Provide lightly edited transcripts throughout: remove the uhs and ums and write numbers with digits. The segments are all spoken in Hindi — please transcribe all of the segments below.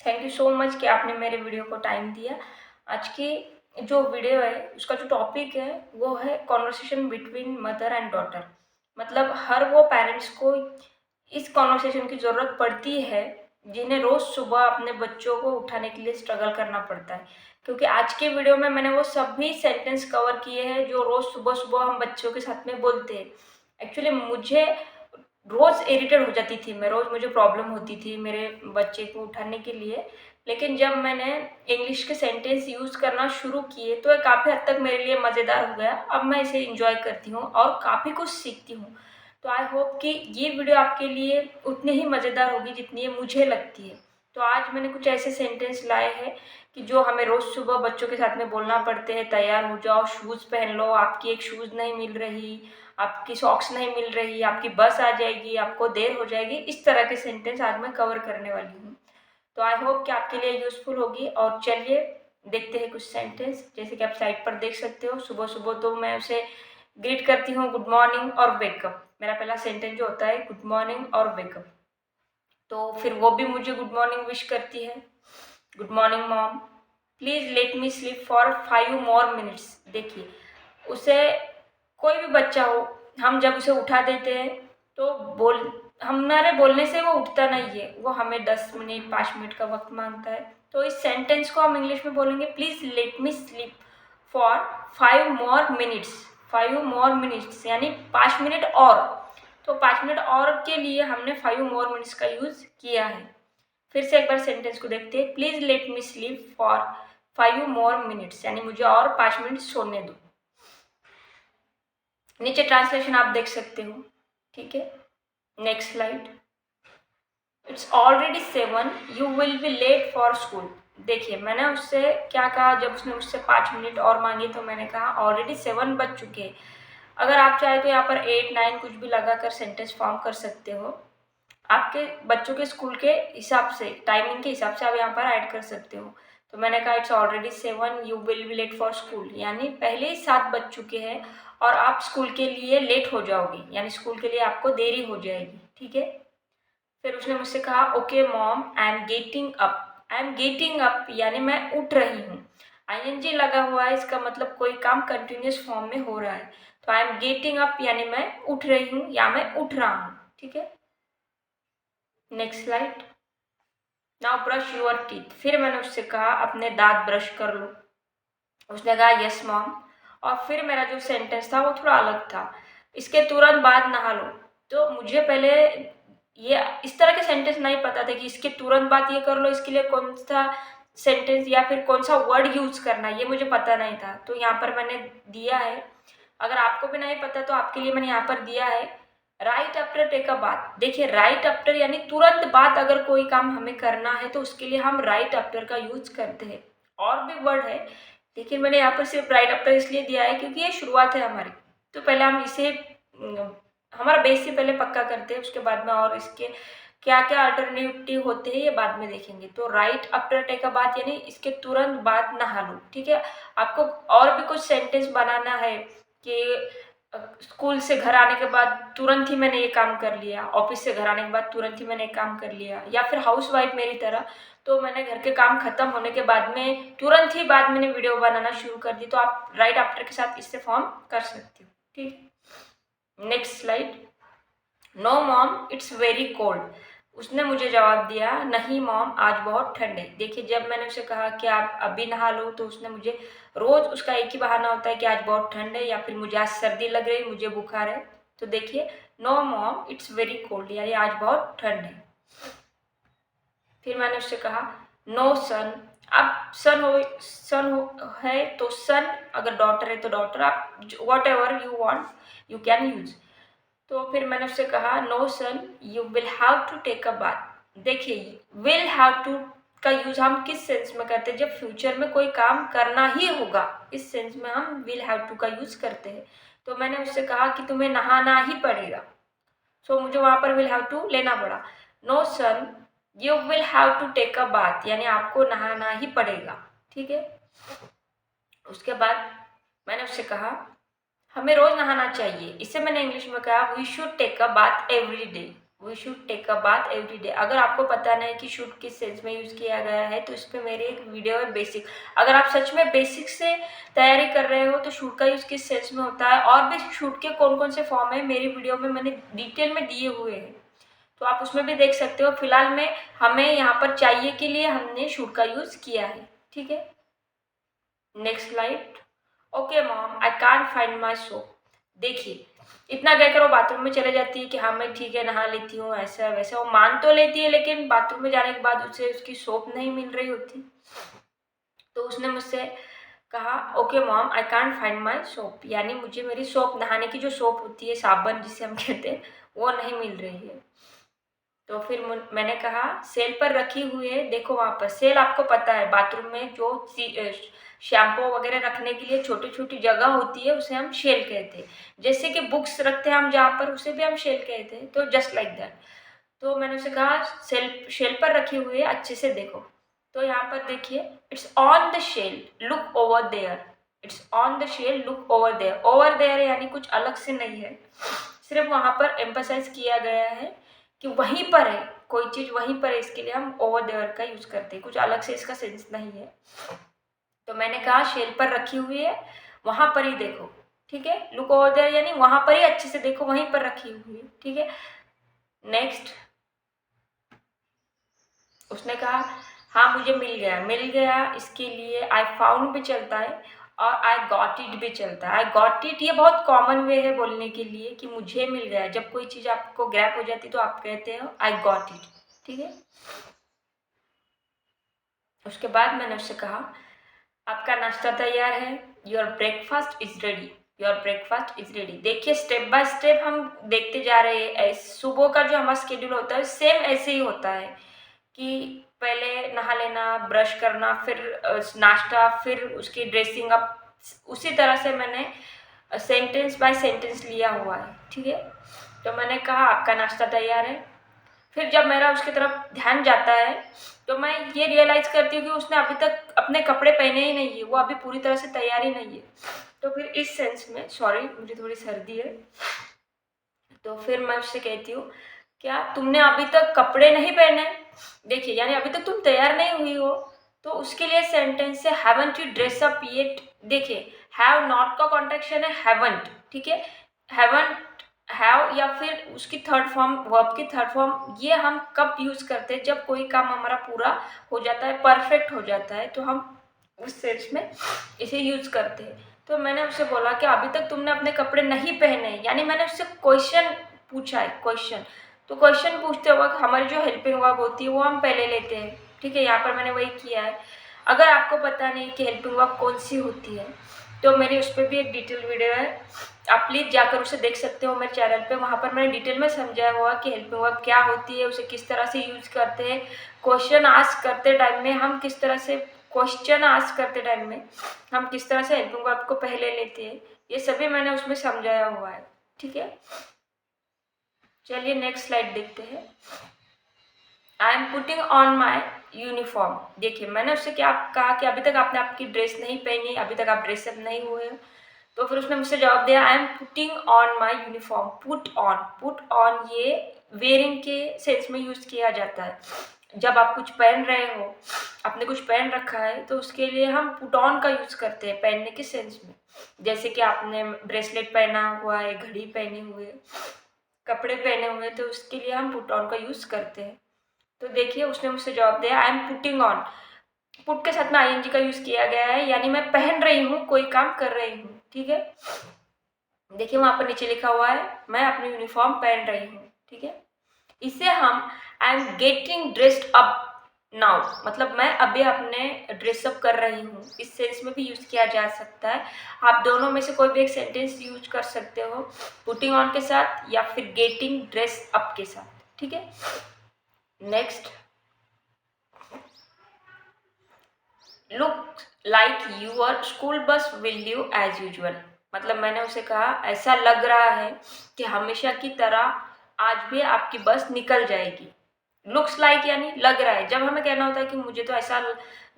थैंक यू सो मच कि आपने मेरे वीडियो को टाइम दिया। आज की जो वीडियो है उसका जो टॉपिक है वो है conversation between mother and daughter. मतलब हर वो पेरेंट्स को इस कॉन्वर्सेशन की ज़रूरत पड़ती है जिन्हें रोज़ सुबह अपने बच्चों को उठाने के लिए स्ट्रगल करना पड़ता है। क्योंकि आज के वीडियो में मैंने वो सभी सेंटेंस कवर किए हैं जो रोज़ सुबह सुबह हम बच्चों के साथ में बोलते हैं। एक्चुअली मुझे रोज़ इरिटेट हो जाती थी मैं, रोज़ मुझे प्रॉब्लम होती थी मेरे बच्चे को उठाने के लिए। लेकिन जब मैंने इंग्लिश के सेंटेंस यूज़ करना शुरू किए तो ये काफ़ी हद तक मेरे लिए मज़ेदार हो गया। अब मैं इसे एंजॉय करती हूँ और काफ़ी कुछ सीखती हूँ। तो आई होप कि ये वीडियो आपके लिए उतनी ही मज़ेदार होगी जितनी ये मुझे लगती है। तो आज मैंने कुछ ऐसे सेंटेंस लाए हैं कि जो हमें रोज़ सुबह बच्चों के साथ में बोलना पड़ते हैं। तैयार हो जाओ, शूज़ पहन लो, आपकी एक शूज़ नहीं मिल रही, आपकी सॉक्स नहीं मिल रही, आपकी बस आ जाएगी, आपको देर हो जाएगी। इस तरह के सेंटेंस आज मैं कवर करने वाली हूँ। तो आई होप कि आपके लिए यूज़फुल होगी। और चलिए देखते हैं कुछ सेंटेंस। जैसे कि आप साइड पर देख सकते हो, सुबह सुबह तो मैं उसे ग्रीट करती हूँ गुड मॉर्निंग और वेकअप। मेरा पहला सेंटेंस जो होता है गुड मॉर्निंग और वेकअप। तो फिर वो भी मुझे गुड मॉर्निंग विश करती है। Good morning mom, please let me sleep for 5 more minutes। देखिए, उसे कोई भी बच्चा हो, हम जब उसे उठा देते हैं तो बोल हमारे बोलने से वो उठता नहीं है, वो हमें 10 मिनट 5 मिनट का वक्त मांगता है। तो इस सेंटेंस को हम इंग्लिश में बोलेंगे please let me sleep for 5 more minutes। 5 more minutes यानी 5 मिनट और। तो 5 मिनट और के लिए हमने 5 more minutes का यूज़ किया है। फिर से एक बार सेंटेंस को देखते हैं, please let me sleep for 5 more minutes यानी मुझे और 5 मिनट सोने दो। नीचे ट्रांसलेशन आप देख सकते हो, ठीक है। Next slide. It's already 7, you will be late for school. देखिए, मैंने उससे क्या कहा, जब उसने मुझसे 5 मिनट और मांगे तो मैंने कहा ऑलरेडी 7 बज चुके हैं। अगर आप चाहे तो यहाँ पर 8 9 कुछ भी लगाकर सेंटेंस फॉर्म कर सकते हो। आपके बच्चों के स्कूल के हिसाब से, टाइमिंग के हिसाब से आप यहाँ पर ऐड कर सकते हो। तो मैंने कहा it's already 7, you will be late for school, यानी पहले ही 7 बज चुके हैं और आप स्कूल के लिए लेट हो जाओगे, यानी स्कूल के लिए आपको देरी हो जाएगी, ठीक है। फिर उसने मुझसे कहा okay mom, I am getting up. I am getting up यानी मैं उठ रही हूँ। आईएनजी लगा हुआ है, इसका मतलब कोई काम कंटिन्यूस फॉर्म में हो रहा है। तो आई एम गेटिंग अप यानी मैं उठ रही हूँ या मैं उठ रहा हूँ, ठीक है। Next slide. Now brush your teeth. फिर मैंने उससे कहा अपने दांत ब्रश कर लो। उसने कहा यस मॉम। और फिर मेरा जो सेंटेंस था वो थोड़ा अलग था, इसके तुरंत बाद नहा लो। तो मुझे पहले ये इस तरह के सेंटेंस नहीं पता थे कि इसके तुरंत बाद ये कर लो, इसके लिए कौन सा सेंटेंस या फिर कौन सा वर्ड यूज करना है ये मुझे पता नहीं था। तो यहाँ पर मैंने दिया है, अगर आपको भी नहीं पता तो आपके लिए मैंने यहाँ पर दिया है right after take a bath. देखिए, राइट आफ्टर यानी तुरंत बाद अगर कोई काम हमें करना है तो उसके लिए हम राइट आफ्टर का यूज करते हैं। और भी वर्ड है, लेकिन मैंने यहाँ पर सिर्फ राइट आफ्टर इसलिए दिया है क्योंकि ये शुरुआत है हमारी। तो पहले हम इसे हमारा बेस से पहले पक्का करते हैं, उसके बाद में और इसके क्या क्या अल्टरनेटिव होते हैं ये बाद में देखेंगे। तो right after take a bath यानी इसके तुरंत बाद नहा लो, ठीक है। आपको और भी कुछ सेंटेंस बनाना है कि स्कूल से घर आने के बाद तुरंत ही मैंने ये काम कर लिया, ऑफिस से घर आने के बाद तुरंत ही मैंने ये काम कर लिया, या फिर हाउस वाइफ मेरी तरह, तो मैंने घर के काम खत्म होने के बाद में तुरंत ही बाद मैंने वीडियो बनाना शुरू कर दी। तो आप राइट आफ्टर के साथ इससे फॉर्म कर सकते हो, ठीक। Next slide. No mom it's very cold. उसने मुझे जवाब दिया नहीं मॉम आज बहुत ठंड है। देखिए, जब मैंने उसे कहा कि आप अभी नहा लो तो उसने मुझे, रोज़ उसका एक ही बहाना होता है कि आज बहुत ठंड है या फिर मुझे आज सर्दी लग रही, मुझे बुखार है। तो देखिए, no mom it's very cold यानी आज बहुत ठंड है। फिर मैंने उससे कहा नो सन। अब सन है तो सन, अगर डॉटर है तो डॉटर, आप whatever you want you can use. तो फिर मैंने उससे कहा no son you will have to take a bath. देखिए, विल हैव टू का यूज हम किस सेंस में करते हैं, जब फ्यूचर में कोई काम करना ही होगा, इस सेंस में हम विल हैव टू का यूज करते हैं। तो मैंने उससे कहा कि तुम्हें नहाना ही पड़ेगा। सो मुझे वहां पर विल हैव टू लेना पड़ा। No son you will have to take a bath यानी आपको नहाना ही पड़ेगा, ठीक है। उसके बाद मैंने उससे कहा हमें रोज नहाना चाहिए। इसे मैंने इंग्लिश में कहा we should take a bath every day. We should take a bath every day. अगर आपको पता नहीं कि शुड किस सेंस में यूज़ किया गया है तो इस पर मेरी एक वीडियो है बेसिक। अगर आप सच में बेसिक से तैयारी कर रहे हो तो शुड का यूज़ किस सेंस में होता है और भी शुड के कौन कौन से फॉर्म है मेरी वीडियो में मैंने डिटेल में दिए हुए हैं, तो आप उसमें भी देख सकते हो। फिलहाल में हमें यहाँ पर चाहिए के लिए हमने शुड का यूज़ किया है, ठीक है। Next slide. Okay mom I can't find my soap. देखिए इतना कहकर वो बाथरूम में चले जाती है कि हाँ मैं ठीक है नहा लेती हूँ, ऐसा वैसा वो मान तो लेती है, लेकिन बाथरूम में जाने के बाद उसे उसकी सोप नहीं मिल रही होती। तो उसने मुझसे कहा okay mom I can't find my soap, यानी मुझे मेरी सोप, नहाने की जो सोप होती है, साबुन जिसे हम कहते हैं, वो नहीं मिल रही है। तो फिर मैंने कहा सेल पर रखी हुई है, देखो वहाँ पर। सेल आपको पता है बाथरूम में जो शैम्पू वगैरह रखने के लिए छोटी छोटी जगह होती है उसे हम शेल कहते हैं। जैसे कि बुक्स रखते हैं हम जहाँ पर, उसे भी हम शेल कहते हैं। तो जस्ट लाइक दैट। तो मैंने उसे कहा शेल पर रखी हुई है, अच्छे से देखो। तो यहाँ पर देखिए it's on the shell, look over there. It's on the shell, look over there. Over there यानी कुछ अलग से नहीं है, सिर्फ वहाँ पर एम्फसाइज किया गया है कि वहीं पर है, कोई चीज़ वहीं पर है, इसके लिए हम ओवर देयर का यूज़ करते हैं, कुछ अलग से इसका सेंस नहीं है। तो मैंने कहा शेल पर रखी हुई है, वहाँ पर ही देखो, ठीक है। लुक ओवर देयर यानी वहाँ पर ही अच्छे से देखो, वहीं पर रखी हुई है, ठीक है। नेक्स्ट उसने कहा हाँ मुझे मिल गया, इसके लिए आई फाउंड भी चलता है और आई गॉट इट भी चलता है। आई गॉट इट ये बहुत कॉमन वे है बोलने के लिए कि मुझे मिल गया। जब कोई चीज़ आपको ग्रैप हो जाती तो आप कहते हो आई गॉट इट, ठीक है। उसके बाद मैंने उससे कहा आपका नाश्ता तैयार है, your breakfast is ready, your breakfast is ready. देखिए स्टेप बाय स्टेप हम देखते जा रहे हैं। सुबह का जो हमारा शेड्यूल होता है सेम ऐसे ही होता है कि पहले नहा लेना, ब्रश करना, फिर नाश्ता, फिर उसकी ड्रेसिंग अप। उसी तरह से मैंने सेंटेंस बाय सेंटेंस लिया हुआ है, ठीक है। तो मैंने कहा आपका नाश्ता तैयार है। फिर जब मेरा उसकी तरफ ध्यान जाता है तो मैं ये रियलाइज़ करती हूँ कि उसने अभी तक अपने कपड़े पहने ही नहीं है, वो अभी पूरी तरह से तैयार ही नहीं है। तो फिर इस सेंस में, सॉरी मुझे थोड़ी सर्दी है, तो फिर मैं उससे कहती हूँ क्या तुमने अभी तक कपड़े नहीं पहने? देखिए यानी अभी तक तुम तैयार नहीं हुई हो। तो उसके लिए सेंटेंस है haven't you dress up yet. देखिए हैव नॉट का कॉन्ट्रैक्शन है हैवंट, ठीक है। हैवंट, हैव या फिर उसकी थर्ड फॉर्म, वर्ब की थर्ड फॉर्म, ये हम कब यूज करते हैं? जब कोई काम हमारा पूरा हो जाता है, परफेक्ट हो जाता है, तो हम उस सेंस में इसे यूज करते हैं। तो मैंने उससे बोला कि अभी तक तुमने अपने कपड़े नहीं पहने, यानी मैंने उससे क्वेश्चन पूछा है, क्वेश्चन। तो क्वेश्चन पूछते वक्त हमारी जो हेल्पिंग वर्ब होती है वो हम पहले लेते हैं, ठीक है। यहाँ पर मैंने वही किया है। अगर आपको पता नहीं कि हेल्पिंग वर्ब कौन सी होती है तो मेरी उस पर भी एक डिटेल वीडियो है, आप प्लीज़ जाकर उसे देख सकते हो मेरे चैनल पे। वहाँ पर मैंने डिटेल में समझाया हुआ कि हेल्पिंग वर्ब क्या होती है, उसे किस तरह से यूज करते हैं, क्वेश्चन आस्क करते टाइम में हम किस तरह से, क्वेश्चन आस्क करते टाइम में हम किस तरह से हेल्पिंग वर्ब को पहले लेते हैं, ये सभी मैंने उसमें समझाया हुआ है, ठीक है। चलिए नेक्स्ट स्लाइड देखते हैं। I am putting on my uniform. देखिए मैंने उससे क्या कहा कि अभी तक आपने आपकी ड्रेस नहीं पहनी, अभी तक आप ड्रेसअप नहीं हुए। तो फिर उसने मुझसे जवाब दिया I am putting on my uniform. Put on ये वेयरिंग के सेंस में यूज किया जाता है। जब आप कुछ पहन रहे हो, आपने कुछ पहन रखा है, तो उसके लिए हम पुट ऑन का यूज करते हैं पहनने के सेंस में। जैसे कि आपने ब्रेसलेट पहना हुआ है, घड़ी पहनी हुई है, कपड़े पहने हुए, तो उसके लिए हम पुट ऑन का यूज करते हैं। तो देखिए उसने मुझसे जवाब दिया I am putting on. Put के साथ में आईएनजी का यूज किया गया है, यानी मैं पहन रही हूँ, कोई काम कर रही हूँ, ठीक है। देखिए वहां पर नीचे लिखा हुआ है मैं अपनी यूनिफॉर्म पहन रही हूँ, ठीक है। इसे हम I am getting dressed up now, मतलब मैं अभी अपने ड्रेसअप कर रही हूँ, इस सेंस में भी यूज किया जा सकता है। आप दोनों में से कोई भी एक सेंटेंस यूज कर सकते हो, पुटिंग ऑन के साथ या फिर गेटिंग ड्रेस अप के साथ, ठीक है। Next, look like your school bus will due as usual. मतलब मैंने उसे कहा ऐसा लग रहा है कि हमेशा की तरह आज भी आपकी बस निकल जाएगी। लुक्स लाइक यानी लग रहा है। जब हमें कहना होता है कि मुझे तो ऐसा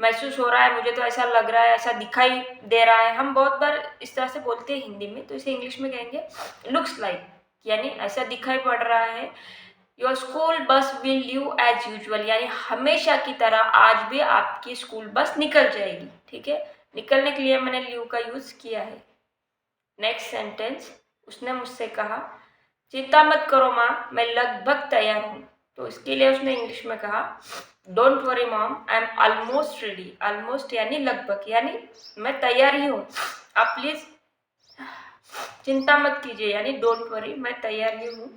महसूस हो रहा है, मुझे तो ऐसा लग रहा है, ऐसा दिखाई दे रहा है, हम बहुत बार इस तरह से बोलते हैं हिंदी में, तो इसे इंग्लिश में कहेंगे लुक्स लाइक, यानी ऐसा दिखाई पड़ रहा है your school bus will leave as usual, यानी हमेशा की तरह आज भी आपकी स्कूल बस निकल जाएगी। ठीक है, निकलने के लिए मैंने लीव का यूज किया है। नेक्स्ट सेंटेंस, उसने मुझसे कहा चिंता मत करो माँ, मैं लगभग तैयार हूँ। तो इसके लिए उसने इंग्लिश में कहा don't worry mom, I am almost ready. Almost यानी लगभग, यानी मैं तैयार ही हूँ, आप प्लीज चिंता मत कीजिए, यानी डोंट वरी, मैं तैयार ही हूँ,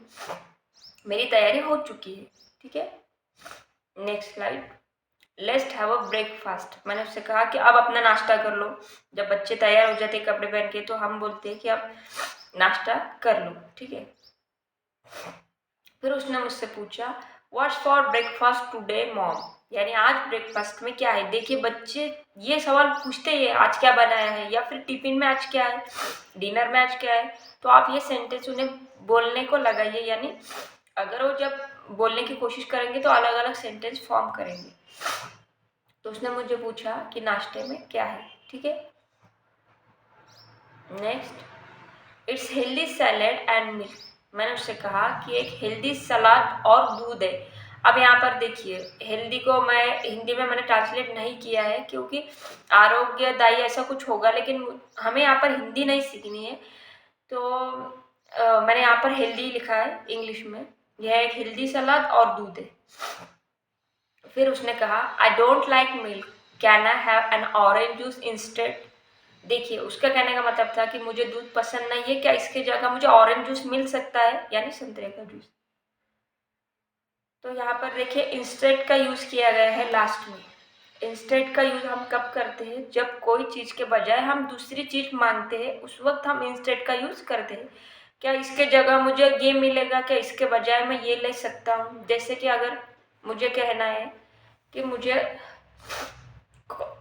मेरी तैयारी हो चुकी है। ठीक है, next slide, let's have a breakfast. मैंने उससे कहा कि अब अपना नाश्ता कर लो। जब बच्चे तैयार हो जाते कपड़े पहन के तो हम बोलते हैं कि अब नाश्ता कर लो। ठीक है, फिर उसने मुझसे पूछा what's for breakfast today mom, यानी आज ब्रेकफास्ट में क्या है। देखिए बच्चे ये सवाल पूछते हैं आज क्या बनाया है, या फिर टिफिन में आज क्या है, डिनर में आज क्या है। तो आप ये सेंटेंस उन्हें बोलने को लगाइए, यानी अगर वो जब बोलने की कोशिश करेंगे तो अलग अलग सेंटेंस फॉर्म करेंगे। तो उसने मुझे पूछा कि नाश्ते में क्या है। ठीक है, next, it's healthy salad and milk. मैंने उससे कहा कि एक हेल्दी सलाद और दूध है। अब यहाँ पर देखिए हेल्दी को मैं हिंदी में मैंने ट्रांसलेट नहीं किया है क्योंकि आरोग्यदायी ऐसा कुछ होगा, लेकिन हमें यहाँ पर हिंदी नहीं सीखनी है, तो मैंने यहाँ पर हेल्दी लिखा है इंग्लिश में। यह एक हेल्दी सलाद और दूध है। फिर उसने कहा I don't like milk, can I have an orange juice instead. देखिए उसका कहने का मतलब था कि मुझे दूध पसंद नहीं है, क्या इसके जगह मुझे ऑरेंज जूस मिल सकता है, यानी संतरे का जूस। तो यहाँ पर देखिए इंस्टेड का यूज किया गया है लास्ट में। इंस्टेड का यूज हम कब करते हैं, जब कोई चीज के बजाय हम दूसरी चीज मांगते हैं, उस वक्त हम इंस्टेड का यूज करते हैं। क्या इसके जगह मुझे ये मिलेगा, क्या इसके बजाय मैं ये ले सकता हूँ। जैसे कि अगर मुझे कहना है कि मुझे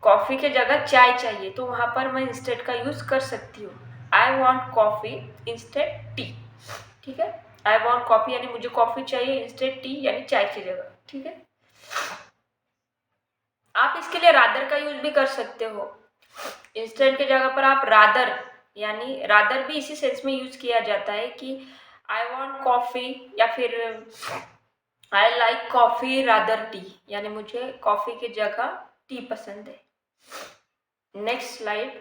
कॉफ़ी के जगह चाय चाहिए, तो वहाँ पर मैं इंस्टेड का यूज़ कर सकती हूँ। I want coffee instead T. ठीक है, आई वॉन्ट कॉफ़ी यानी मुझे कॉफ़ी चाहिए, इंस्टेड टी यानी चाय की जगह। ठीक है, आप इसके लिए रादर का यूज भी कर सकते हो। इंस्टेड के जगह पर आप रादर, यानी रादर भी इसी सेंस में यूज किया जाता है कि आई वॉन्ट कॉफ़ी, या फिर I like coffee rather T, यानी मुझे कॉफ़ी की जगह टी पसंद है। नेक्स्ट स्लाइड,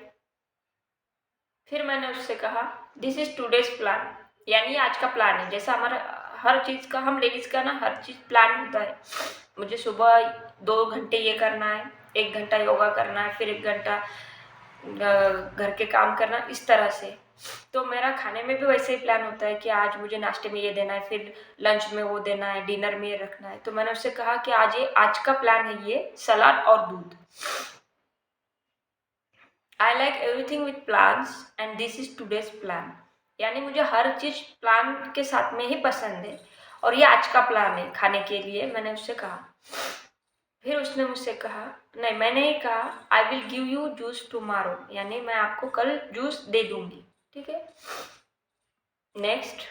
फिर मैंने उससे कहा दिस इज टूडेज प्लान, यानी आज का प्लान है। जैसा हमारा हर चीज़ का, हम लेडीज का ना हर चीज़ प्लान होता है। मुझे सुबह 2 घंटे ये करना है, 1 घंटा योगा करना है, फिर 1 घंटा घर के काम करना, इस तरह से। तो मेरा खाने में भी वैसे ही प्लान होता है कि आज मुझे नाश्ते में ये देना है, फिर लंच में वो देना है, डिनर में ये रखना है। तो मैंने उससे कहा कि आज का प्लान है ये सलाद और दूध। I like everything with plans and this is today's plan, यानी मुझे हर चीज़ प्लान के साथ में ही पसंद है, और ये आज का प्लान है खाने के लिए, मैंने उससे कहा। फिर उसने मुझसे कहा, नहीं मैंने ही कहा I will give you juice tomorrow, यानी मैं आपको कल जूस दे दूंगी। ठीक है, नेक्स्ट,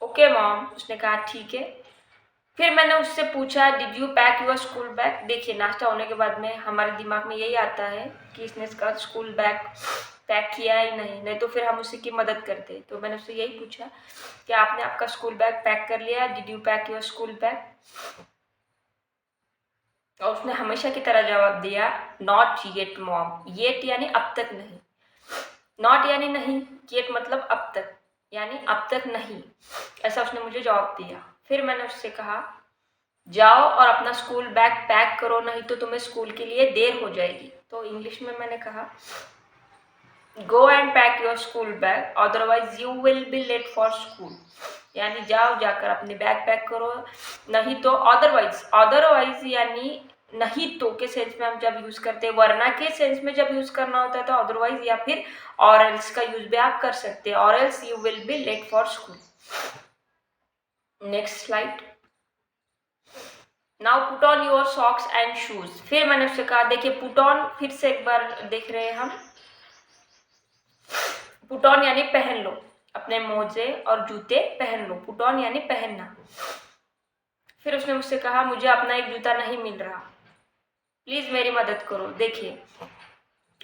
ओके मॉम, उसने कहा ठीक है। फिर मैंने उससे पूछा did you pack your school bag. देखिए नाश्ता होने के बाद में हमारे दिमाग में यही आता है कि इसने इसका स्कूल बैग पैक किया है नहीं, नहीं तो फिर हम उसी की मदद करते। तो मैंने उससे यही पूछा कि आपने आपका स्कूल बैग पैक कर लिया, did you pack your school bag. और उसने हमेशा की तरह जवाब दिया नॉट येट मॉम, येट यानी अब तक नहीं, नॉट यानी नहीं, येट मतलब अब तक, यानी अब तक नहीं, ऐसा उसने मुझे जवाब दिया। फिर मैंने उससे कहा जाओ और अपना स्कूल बैग पैक करो, नहीं तो तुम्हें स्कूल के लिए देर हो जाएगी। तो इंग्लिश में मैंने कहा go and pack your school bag otherwise you will be late for school, यानी जाओ जाकर अपने बैग पैक करो, नहीं तो अदरवाइज, अदरवाइज यानी नहीं तो के सेंस में हम जब यूज करते हैं, वरना के सेंस में जब यूज करना होता है तो अदरवाइज या फिर और एल्स का यूज भी आप कर सकते हैं, और else you will be late for school. Next slide, now put on your socks and shoes. फिर मैंने उससे कहा देखिए पुट ऑन, फिर से एक बार देख रहे हैं हम, पुट ऑन यानी पहन लो, अपने मोजे और जूते पहन लो, पुट ऑन यानी पहनना। फिर उसने मुझसे कहा मुझे अपना एक जूता नहीं मिल रहा, प्लीज मेरी मदद करो। देखिए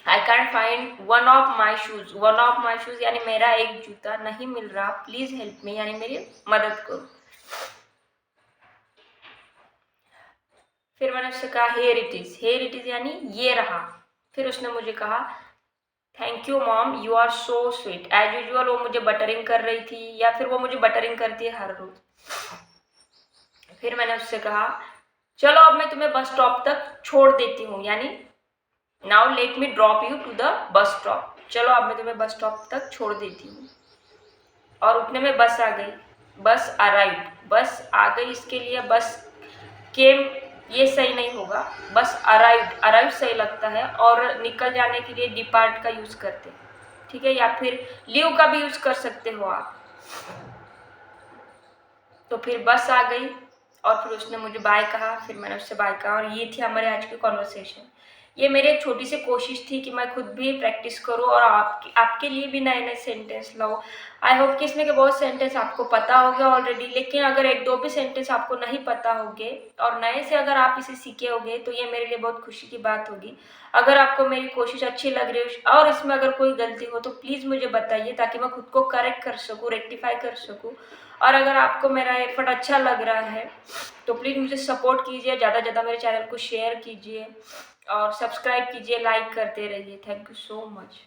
I can't find one of my shoes, one of my shoes यानी मेरा एक जूता नहीं मिल रहा, प्लीज हेल्प मी यानी मेरी मदद करो। फिर मैंने उससे कहा हेयर इट इज़ यानी ये रहा। फिर उसने मुझे कहा thank you mom, you are so sweet. As usual वो मुझे बटरिंग कर रही थी, या फिर वो मुझे बटरिंग करती है हर रोज। फिर मैंने उससे कहा चलो अब मैं तुम्हें बस स्टॉप तक छोड़ देती हूँ, यानी now let me drop you to the bus stop. चलो अब मैं तुम्हें बस स्टॉप तक छोड़ देती हूँ। और उतने में बस आ गई, बस अराइव। बस आ गई इसके लिए बस केम ये सही नहीं होगा, बस अराइव सही लगता है। और निकल जाने के लिए डिपार्ट का यूज करते हैं, ठीक है, या फिर लीव का भी यूज कर सकते हो आप। तो फिर बस आ गई और फिर उसने मुझे बाय कहा, फिर मैंने उससे बाय कहा। और ये थी हमारे आज की कॉन्वर्सेशन। ये मेरी एक छोटी सी कोशिश थी कि मैं खुद भी प्रैक्टिस करूँ और आपके लिए भी नए नए सेंटेंस लाऊं। आई होप कि इसमें के बहुत सेंटेंस आपको पता होंगे ऑलरेडी, लेकिन अगर एक दो भी सेंटेंस आपको नहीं पता होंगे और नए से अगर आप इसे सीखे होंगे तो ये मेरे लिए बहुत खुशी की बात होगी। अगर आपको मेरी कोशिश अच्छी लग रही हो और इसमें अगर कोई गलती हो तो प्लीज़ मुझे बताइए, ताकि मैं खुद को करेक्ट कर सकूँ, रेक्टिफाई कर सकूँ। और अगर आपको मेरा एफर्ट अच्छा लग रहा है तो प्लीज़ मुझे सपोर्ट कीजिए, ज़्यादा से ज़्यादा मेरे चैनल को शेयर कीजिए और सब्सक्राइब कीजिए, लाइक करते रहिए। Thank you so much.